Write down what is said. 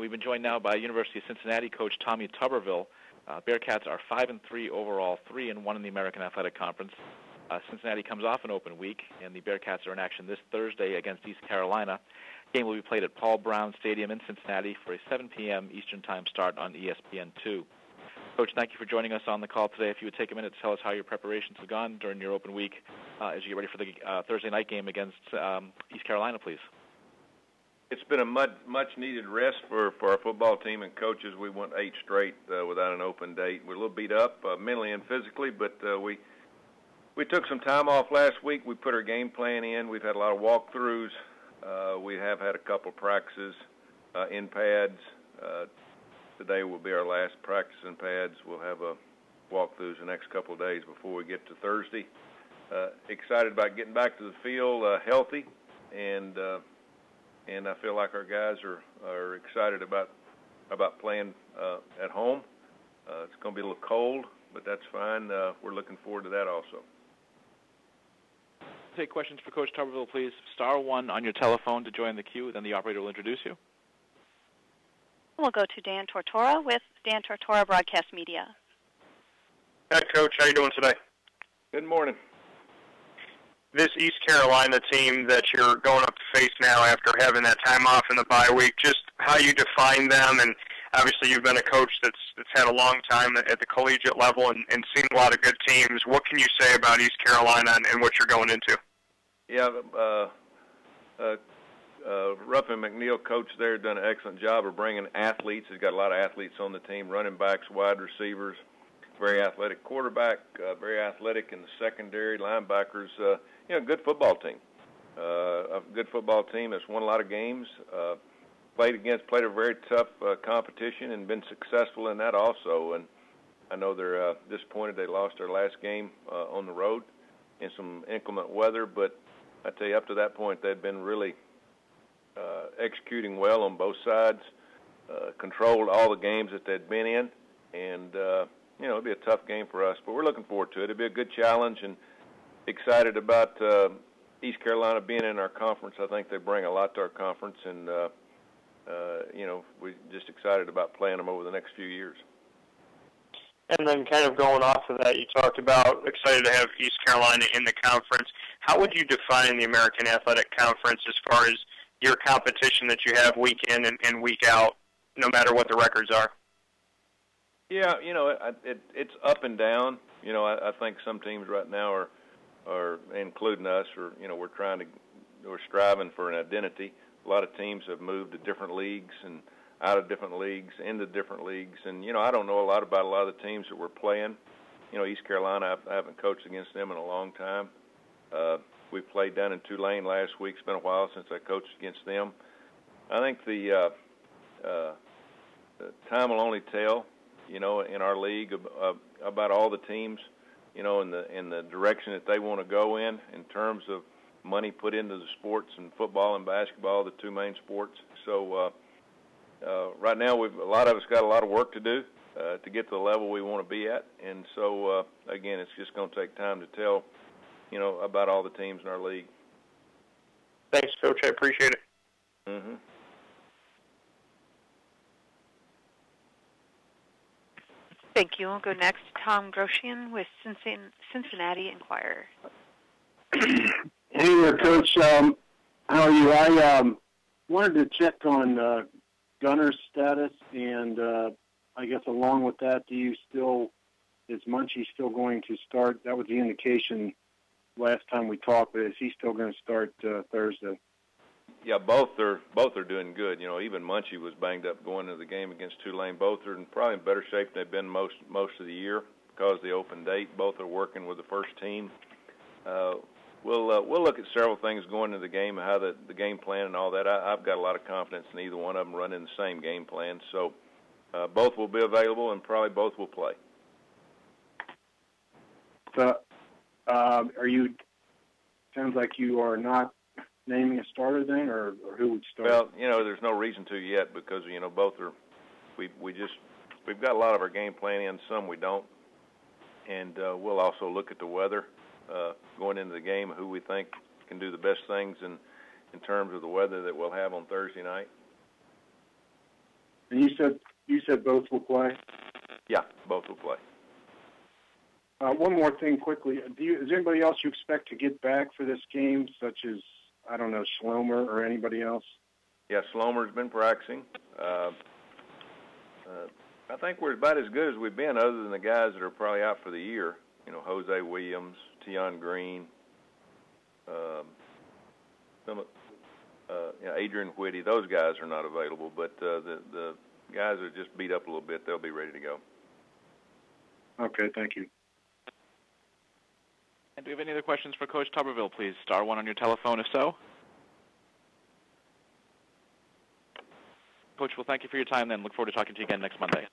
we've been joined now by University of Cincinnati coach Tommy Tuberville. Bearcats are 5-3 overall, 3-1 in the American Athletic Conference. Cincinnati comes off an open week, and the Bearcats are in action this Thursday against East Carolina. The game will be played at Paul Brown Stadium in Cincinnati for a 7 p.m. Eastern Time start on ESPN2. Coach, thank you for joining us on the call today. If you would take a minute to tell us how your preparations have gone during your open week as you get ready for the Thursday night game against East Carolina, please. It's been a much-needed rest for our football team and coaches. We went 8 straight without an open date. We're a little beat up mentally and physically, but we took some time off last week. We put our game plan in. We've had a lot of walkthroughs. We have had a couple of practices in pads. Today will be our last practice in pads. We'll have a walkthroughs the next couple of days before we get to Thursday. Excited about getting back to the field healthy, and I feel like our guys are excited about playing at home. It's going to be a little cold, but that's fine. We're looking forward to that also. Take questions for Coach Tuberville, please. *1 on your telephone to join the queue, then the operator will introduce you. We'll go to Dan Tortora with Dan Tortora Broadcast Media. Hi, Coach. How are you doing today? Good morning. This East Carolina team that you're going up to face now after having that time off in the bye week, just how you define them, and obviously you've been a coach that's had a long time at the collegiate level and seen a lot of good teams. What can you say about East Carolina and what you're going into? Yeah, Ruffin McNeil, coach there, done an excellent job of bringing athletes. He's got a lot of athletes on the team, running backs, wide receivers, very athletic quarterback, very athletic in the secondary, linebackers. Good football team. A good football team that's won a lot of games. Played a very tough competition and been successful in that also. And I know they're disappointed they lost their last game on the road in some inclement weather. But I tell you, up to that point, they'd been really executing well on both sides, controlled all the games that they'd been in. And, it'll be a tough game for us. But we're looking forward to it. It'll be a good challenge and excited about East Carolina being in our conference. I think they bring a lot to our conference. And, we're just excited about playing them over the next few years. And then kind of going off of that, you talked about excited to have East Carolina in the conference. How would you define the American Athletic Conference as far as your competition that you have week in and week out, no matter what the records are? Yeah, it's up and down. I think some teams right now are including us, or we're striving for an identity. A lot of teams have moved to different leagues and out of different leagues, into different leagues. And, I don't know a lot about a lot of the teams that we're playing. East Carolina, I haven't coached against them in a long time. We played down in Tulane last week. It's been a while since I coached against them. I think the time will only tell, in our league about all the teams, in the direction that they want to go in terms of money put into the sports, and football and basketball, the two main sports. So right now, a lot of us got a lot of work to do to get to the level we want to be at. And so, again, it's just going to take time to tell, about all the teams in our league. Thanks, Coach. I appreciate it. Mm-hmm. Thank you. We'll go next to Tom Groshian with Cincinnati Enquirer. Hey there, Coach. How are you? I wanted to check on Gunner's status, and I guess along with that, is Munchie still going to start? That was the indication last time we talked, but is he still going to start Thursday? Yeah, both are doing good. Even Munchie was banged up going into the game against Tulane. Both are probably in better shape than they've been most of the year because of the open date. Both are working with the first team. We'll look at several things going into the game, how the game plan and all that. I've got a lot of confidence in either one of them running the same game plan. So both will be available, and probably both will play. So, sounds like you are not naming a starter then, or who would start? Well, there's no reason to yet because, both are, we've got a lot of our game plan in, some we don't. And we'll also look at the weather going into the game, who we think can do the best things in terms of the weather that we'll have on Thursday night. And you said both will play? Yeah, both will play. One more thing quickly. Is there anybody else you expect to get back for this game, such as, I don't know, Schlomer or anybody else? Yeah, Slomer's been practicing. I think we're about as good as we've been, other than the guys that are probably out for the year. You know, Jose Williams, Tion Green, Adrian Whitty. Those guys are not available, but the guys that just beat up a little bit, they'll be ready to go. Okay, thank you. And do we have any other questions for Coach Tuberville, please? Star 1 on your telephone, if so. Coach, well, thank you for your time then. Look forward to talking to you again next Monday.